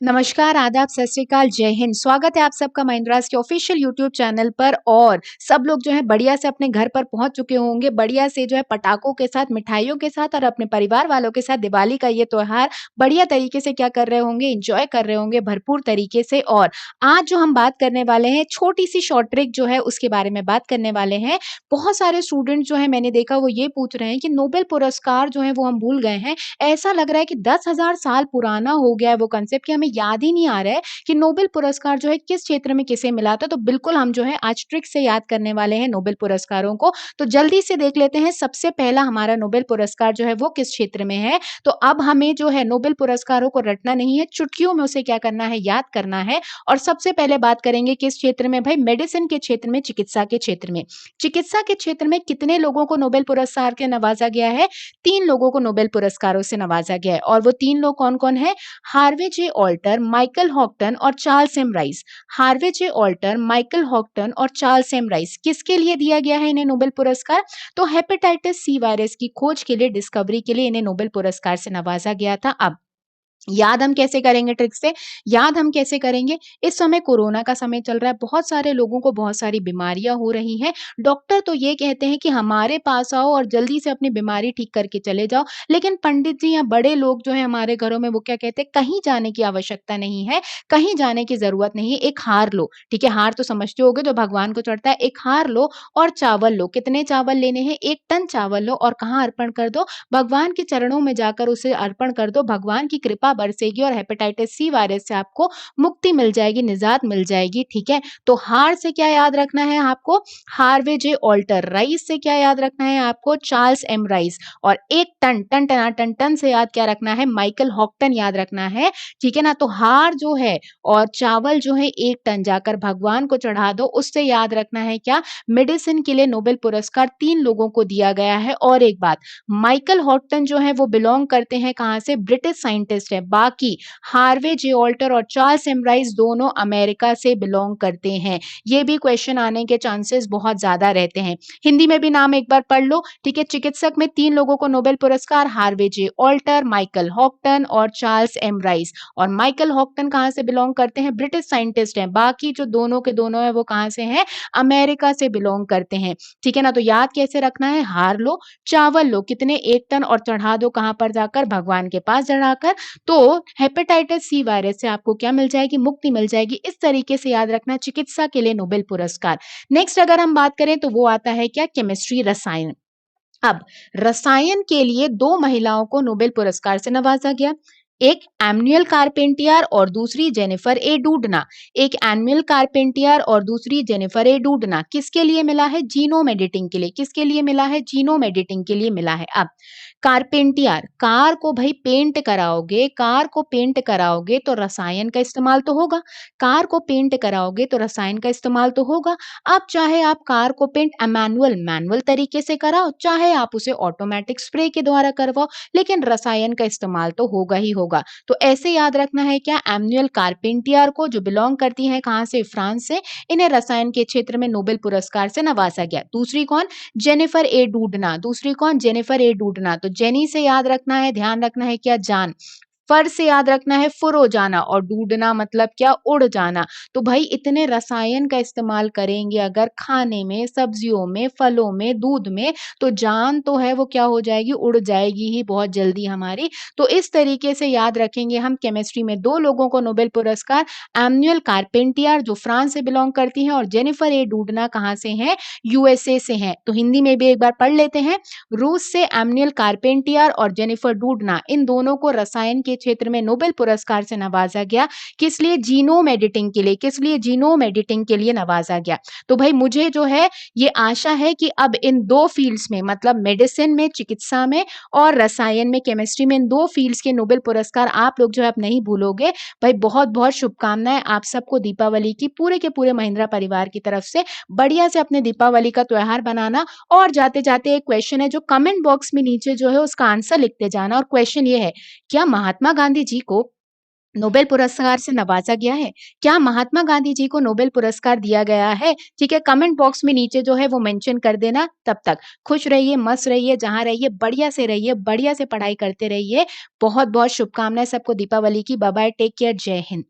नमस्कार, आदाब, सत श्री अकाल, जय हिंद। स्वागत है आप सबका महिंद्रास के ऑफिशियल यूट्यूब चैनल पर और सब लोग जो है बढ़िया से अपने घर पर पहुँच चुके होंगे, बढ़िया से जो है पटाखों के साथ, मिठाइयों के साथ और अपने परिवार वालों के साथ दिवाली का ये त्योहार बढ़िया तरीके से क्या कर रहे होंगे, एन्जॉय कर रहे होंगे भरपूर तरीके से। और आज जो हम बात करने वाले हैं, छोटी-सी शॉर्ट ट्रिक जो है उसके बारे में बात करने वाले हैं। बहुत सारे स्टूडेंट जो हैं मैंने देखा वो ये पूछ रहे हैं कि नोबेल पुरस्कार जो है वो हम भूल गए हैं। ऐसा लग रहा है कि 10,000 साल पुराना हो गया है वो कांसेप्ट कि हमें याद ही नहीं आ रहा है कि नोबेल पुरस्कार जो है किस क्षेत्र में किसे मिला था। तो बिल्कुल हम जो है आज ट्रिक से याद करने वाले हैं नोबेल पुरस्कारों को। तो जल्दी से देख लेते हैं सबसे पहला हमारा नोबेल पुरस्कार जो है वो किस क्षेत्र में है। तो अब हमें जो है नोबेल पुरस्कारों को रटना नहीं है, चुटकियों में उसे क्या करना है, याद करना है। और सबसे पहले बात करेंगे किस क्षेत्र में भाई, मेडिसिन के क्षेत्र में, चिकित्सा के क्षेत्र में। चिकित्सा के क्षेत्र में कितने लोगों को नोबेल पुरस्कार के नवाजा गया है? 3 लोगों को नोबेल पुरस्कारों से नवाजा गया है। और वो 3 लोग कौन-कौन हैं? हार्वे जे ऑल्टर, माइकल हॉक्टन और चार्ल्स एम राइस। हार्वे जे ऑल्टर, माइकल हॉक्टन और चार्ल्स एम राइस किसके लिए दिया गया है इन्हें नोबेल पुरस्कार? तो हेपेटाइटिस सी वायरस की खोज के लिए, डिस्कवरी के लिए इन्हें नोबेल पुरस्कार से नवाजा गया था। अब याद हम कैसे करेंगे ट्रिक से? याद हम कैसे करेंगे? इस समय कोरोना का समय चल रहा है, बहुत सारे लोगों को बहुत सारी बीमारियाँ हो रही हैं। डॉक्टर तो ये कहते हैं कि हमारे पास आओ और जल्दी से अपनी बीमारी ठीक करके चले जाओ। लेकिन पंडित जी या बड़े लोग जो हैं हमारे घरों में वो क्या कहते हैं, कहीं जाने की आवश्यकता नहीं है, कहीं जाने की ज़रूरत नहीं है, एक हार लो, ठीक है? हार तो समझते होगे जो भगवान को चढ़ता है, एक हार लो और चावल लो। कितने चावल लेने हैं? 1 टन चावल लो और कहाँ अर्पण कर दो? भगवान के चरणों में जाकर उसे अर्पण कर दो। भगवान की कृपा बरसेगी और हेपेटाइटिस सी वायरस से आपको मुक्ति मिल जाएगी, निजात मिल जाएगी, ठीक है? तो हार से क्या याद रखना है आपको? हार्वे जे ऑल्टर। राइस से क्या याद रखना है आपको? Charles M Rice. और 1 टन, टन टनाटन टन से याद क्या रखना है? माइकल हॉक्टन याद रखना है, ठीक है ना? तो हार जो है और चावल जो है 1 टन जाकर भगवान को चढ़ा दो, उससे याद रखना है क्या? मेडिसिन के लिए नोबेल पुरस्कार 3 लोगों को दिया गया है। और एक बात, माइकल हॉटन जो है वो बिलोंग करते हैं कहाँ से? ब्रिटिश साइंटिस्ट है। बाकी हार्वे जे ऑल्टर और चार्ल्स एम राइस दोनों अमेरिका से बिलोंग करते हैं। ये भी क्वेश्चन आने के चांसेस बहुत ज़्यादा रहते हैं। हिंदी में भी नाम एक बार पढ़ लो, ठीक है? चिकित्सक में 3 लोगों को नोबेल पुरस्कार, हार्वे जे ऑल्टर, माइकल हॉटन और चार्ल्स एम राइस। और माइकल हॉटन कहाँ से बिलोंग करते हैं? ब्रिटिश साइंटिस्ट हैं। बाकी जो दोनों के दोनों हैं वो कहाँ से हैं? अमेरिका से बिलोंग करते हैं, ठीक है ना? तो याद कैसे रखना है? हार लो, चावल लो, कितने? 1 टन और चढ़ा दो कहाँ पर जाकर? भगवान के पास चढ़ाकर। तो हेपेटाइटिस सी वायरस से आपको क्या मिल जाएगी? मुक्ति मिल जाएगी। इस तरीके से याद रखना चिकित्सा के लिए नोबेल पुरस्कार। नेक्स्ट अगर हम बात करें तो वो आता है क्या? केमिस्ट्री, रसायन। अब रसायन के लिए 2 महिलाओं को नोबेल पुरस्कार से नवाजा गया। एक एम्यूअल कारपेंटियर और दूसरी जेनिफर ए डूडना। एक एम्यूअल कारपेंटियर और दूसरी जेनिफर ए डूडना किसके लिए मिला है? जीनोम एडिटिंग के लिए। किसके लिए मिला है? जीनोम एडिटिंग के लिए मिला है। अब कारपेंटियर, कार को भाई पेंट कराओगे, कार को पेंट कराओगे तो रसायन का इस्तेमाल तो होगा। कार को पेंट कराओगे तो रसायन का इस्तेमाल तो होगा। अब चाहे आप कार को पेंट मैनुअल तरीके से कराओ, चाहे आप उसे ऑटोमेटिक स्प्रे के द्वारा करवाओ, लेकिन रसायन का इस्तेमाल तो होगा ही होगा। तो ऐसे याद रखना है क्या? एम्यूअल कारपेंटियर को, जो बिलोंग करती हैं कहाँ से? फ्रांस से, इन्हें रसायन के क्षेत्र में नोबेल पुरस्कार से नवाजा गया। दूसरी कौन? जेनिफर ए डूडना। दूसरी कौन? जेनिफर ए डूडना। तो जेनी से याद रखना है, ध्यान रखना है क्या? जान। फर से याद रखना है फुरो जाना और डूडना मतलब क्या? उड़ जाना। तो भाई इतने रसायन का इस्तेमाल करेंगे अगर खाने में, सब्जियों में, फलों में, दूध में, तो जान तो है वो क्या हो जाएगी? उड़ जाएगी ही बहुत जल्दी हमारी। तो इस तरीके से याद रखेंगे हम केमिस्ट्री में 2 लोगों को नोबेल पुरस्कार, एम्यूअल कारपेंटियर जो फ्रांस से बिलोंग करती हैं और जेनिफर ए डूडना कहाँ से हैं? यूएसए से हैं। तो हिंदी में भी एक बार पढ़ लेते हैं। रूस से एम्यूअल कारपेंटियर और जेनिफर डूडना, इन दोनों को रसायन के क्षेत्र में नोबेल पुरस्कार से नवाजा गया। किस लिए? जीनोम एडिटिंग के लिए। किस लिए? जीनोम एडिटिंग के लिए नवाजा गया। तो भाई मुझे जो है ये आशा है कि अब इन 2 फील्ड्स में, मतलब मेडिसिन में, चिकित्सा में और रसायन में, केमिस्ट्री में, इन 2 फील्ड्स के नोबेल पुरस्कार आप लोग जो है अब नहीं भूलोगे। भाई बहुत-बहुत शुभकामनाएं आप सबको दीपावली की, पूरे के पूरे महिंद्रा परिवार की तरफ से। बढ़िया से अपने दीपावली का त्योहार बनाना। और जाते-जाते एक क्वेश्चन है जो कमेंट बॉक्स में नीचे जो है उसका आंसर लिखते जाना। और क्वेश्चन ये है, क्या महात्मा गांधी जी को नोबेल पुरस्कार से नवाजा गया है? क्या महात्मा गांधी जी को नोबेल पुरस्कार दिया गया है? ठीक है, कमेंट बॉक्स में नीचे जो है वो मेंशन कर देना। तब तक खुश रहिए, मस्त रहिए, जहाँ रहिए, बढ़िया से पढ़ाई करते रहिए। बहुत-बहुत शुभकामनाएँ सबको दीपावली की। बाय बाय, टेक केयर, जय हिंद।